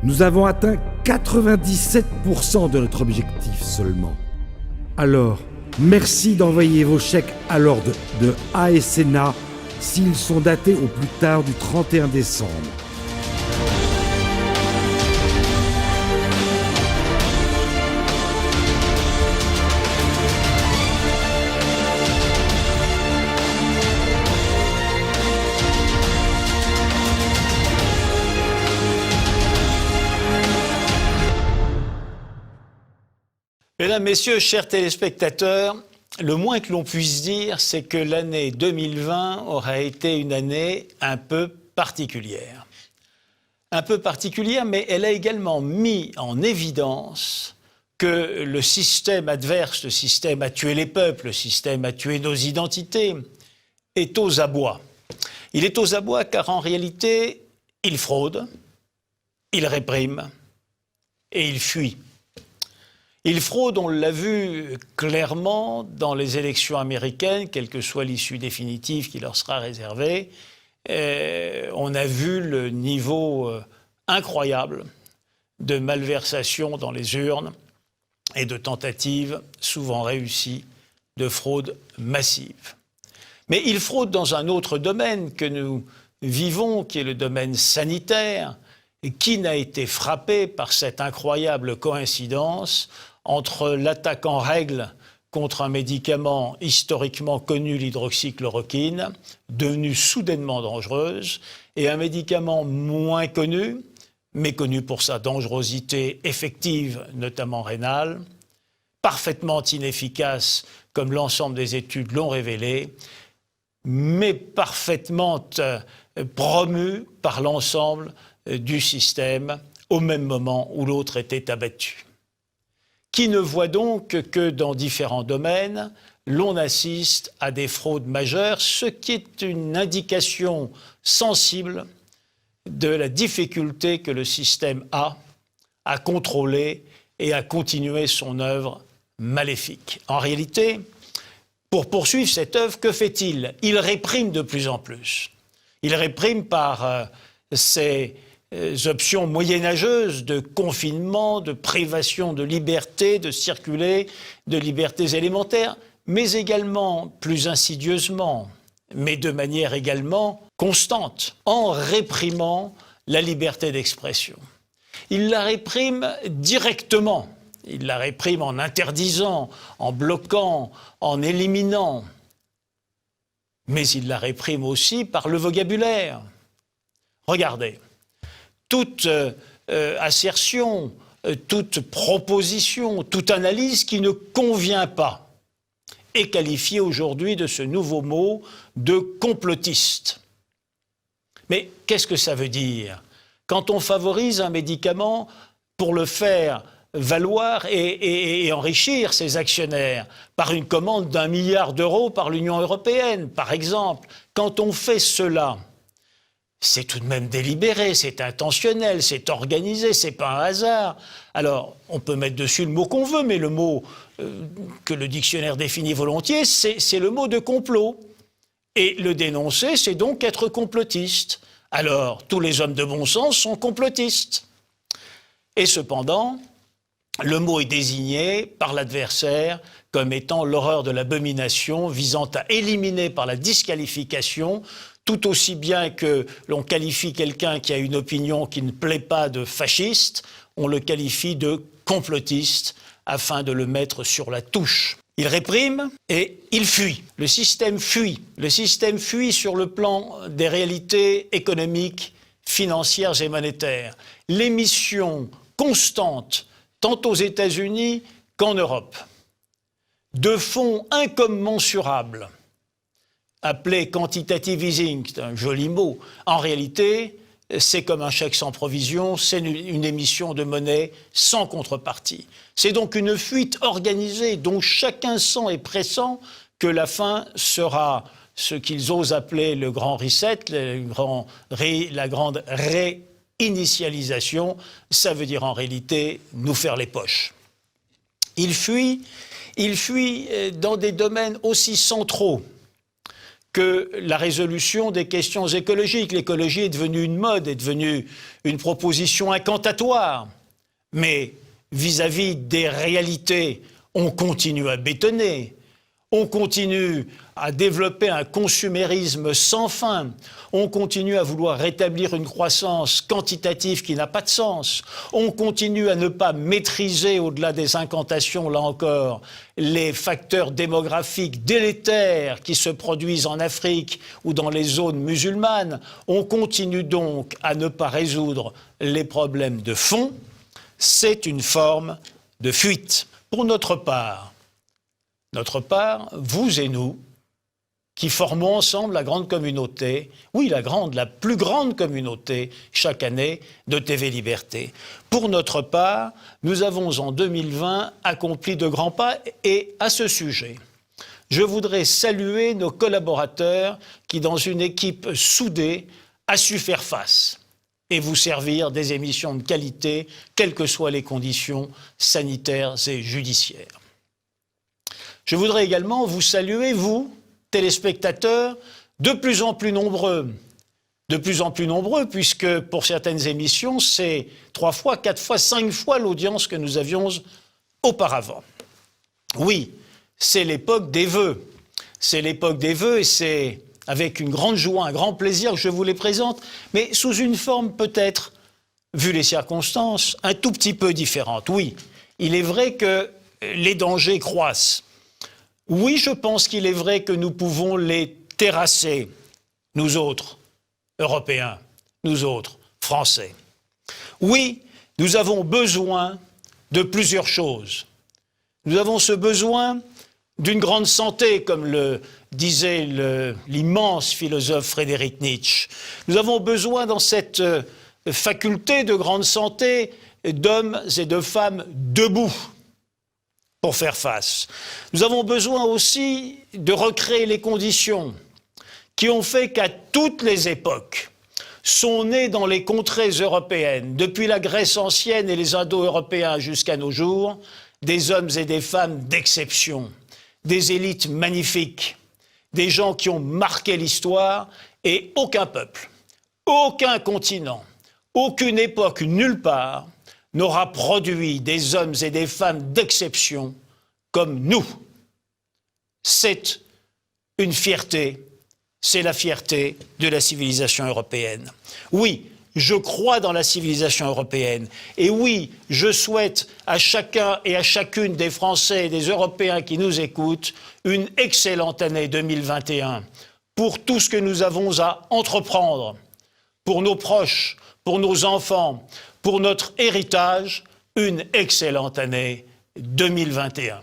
Nous avons atteint 97% de notre objectif seulement. Alors, merci d'envoyer vos chèques à l'ordre de ASNA s'ils sont datés au plus tard du 31 décembre. Mesdames, Messieurs, chers téléspectateurs, le moins que l'on puisse dire, c'est que l'année 2020 aura été une année un peu particulière. Un peu particulière, mais elle a également mis en évidence que le système adverse, le système a tué les peuples, le système a tué nos identités, est aux abois. Il est aux abois car en réalité, il fraude, il réprime et il fuit. Il fraude, on l'a vu clairement dans les élections américaines, quelle que soit l'issue définitive qui leur sera réservée. On a vu le niveau incroyable de malversation dans les urnes et de tentatives, souvent réussies, de fraude massive. Mais il fraude dans un autre domaine que nous vivons, qui est le domaine sanitaire, et qui n'a été frappé par cette incroyable coïncidence entre l'attaque en règle contre un médicament historiquement connu, l'hydroxychloroquine, devenu soudainement dangereuse, et un médicament moins connu, mais connu pour sa dangerosité effective, notamment rénale, parfaitement inefficace, comme l'ensemble des études l'ont révélé, mais parfaitement promu par l'ensemble du système au même moment où l'autre était abattu. Qui ne voit donc que dans différents domaines, l'on assiste à des fraudes majeures, ce qui est une indication sensible de la difficulté que le système a à contrôler et à continuer son œuvre maléfique. En réalité, pour poursuivre cette œuvre, que fait-il? Il réprime de plus en plus. Il réprime par ses options moyenâgeuses de confinement, de privation de liberté, de circuler, de libertés élémentaires, mais également plus insidieusement, mais de manière également constante, en réprimant la liberté d'expression. Il la réprime directement, il la réprime en interdisant, en bloquant, en éliminant, mais il la réprime aussi par le vocabulaire. Regardez. Toute assertion, toute proposition, toute analyse qui ne convient pas est qualifiée aujourd'hui de ce nouveau mot de complotiste. Mais qu'est-ce que ça veut dire? Quand on favorise un médicament pour le faire valoir et enrichir ses actionnaires par une commande d'1 milliard d'euros par l'Union européenne, par exemple, quand on fait cela, c'est tout de même délibéré, c'est intentionnel, c'est organisé, c'est pas un hasard. Alors, on peut mettre dessus le mot qu'on veut, mais le mot que le dictionnaire définit volontiers, c'est le mot de complot. Et le dénoncer, c'est donc être complotiste. Alors, tous les hommes de bon sens sont complotistes. Et cependant, le mot est désigné par l'adversaire comme étant l'horreur de l'abomination visant à éliminer par la disqualification tout aussi bien que l'on qualifie quelqu'un qui a une opinion qui ne plaît pas de fasciste, on le qualifie de complotiste afin de le mettre sur la touche. Il réprime et il fuit. Le système fuit. Le système fuit sur le plan des réalités économiques, financières et monétaires. L'émission constante, tant aux États-Unis qu'en Europe, de fonds incommensurables, appelé quantitative easing, c'est un joli mot. En réalité, c'est comme un chèque sans provision, c'est une émission de monnaie sans contrepartie. C'est donc une fuite organisée dont chacun sent et pressent que la fin sera ce qu'ils osent appeler le grand reset, la grande réinitialisation. Ça veut dire en réalité nous faire les poches. Il fuit dans des domaines aussi centraux que la résolution des questions écologiques. L'écologie est devenue une mode, est devenue une proposition incantatoire. Mais vis-à-vis des réalités, on continue à bétonner, on continue à développer un consumérisme sans fin, on continue à vouloir rétablir une croissance quantitative qui n'a pas de sens, on continue à ne pas maîtriser, au-delà des incantations, là encore, les facteurs démographiques délétères qui se produisent en Afrique ou dans les zones musulmanes, on continue donc à ne pas résoudre les problèmes de fond. C'est une forme de fuite. Pour notre part, vous et nous, qui formons ensemble la grande communauté, oui, la plus grande communauté chaque année de TV Liberté. Pour notre part, nous avons en 2020 accompli de grands pas et à ce sujet, je voudrais saluer nos collaborateurs qui, dans une équipe soudée, a su faire face et vous servir des émissions de qualité, quelles que soient les conditions sanitaires et judiciaires. Je voudrais également vous saluer, vous, téléspectateurs, de plus en plus nombreux, puisque pour certaines émissions, c'est 3 fois, 4 fois, 5 fois l'audience que nous avions auparavant. Oui, c'est l'époque des vœux. C'est l'époque des vœux et c'est avec une grande joie, un grand plaisir que je vous les présente, mais sous une forme peut-être, vu les circonstances, un tout petit peu différente. Oui, il est vrai que les dangers croissent. Oui, je pense qu'il est vrai que nous pouvons les terrasser, nous autres, Européens, nous autres, Français. Oui, nous avons besoin de plusieurs choses. Nous avons ce besoin d'une grande santé, comme le disait l'immense philosophe Friedrich Nietzsche. Nous avons besoin dans cette faculté de grande santé d'hommes et de femmes debout pour faire face. Nous avons besoin aussi de recréer les conditions qui ont fait qu'à toutes les époques sont nés dans les contrées européennes, depuis la Grèce ancienne et les Indo-Européens jusqu'à nos jours, des hommes et des femmes d'exception, des élites magnifiques, des gens qui ont marqué l'histoire et aucun peuple, aucun continent, aucune époque, nulle part, n'aura produit des hommes et des femmes d'exception comme nous. C'est une fierté, c'est la fierté de la civilisation européenne. Oui, je crois dans la civilisation européenne. Et oui, je souhaite à chacun et à chacune des Français et des Européens qui nous écoutent une excellente année 2021 pour tout ce que nous avons à entreprendre, pour nos proches, pour nos enfants, pour notre héritage, une excellente année 2021.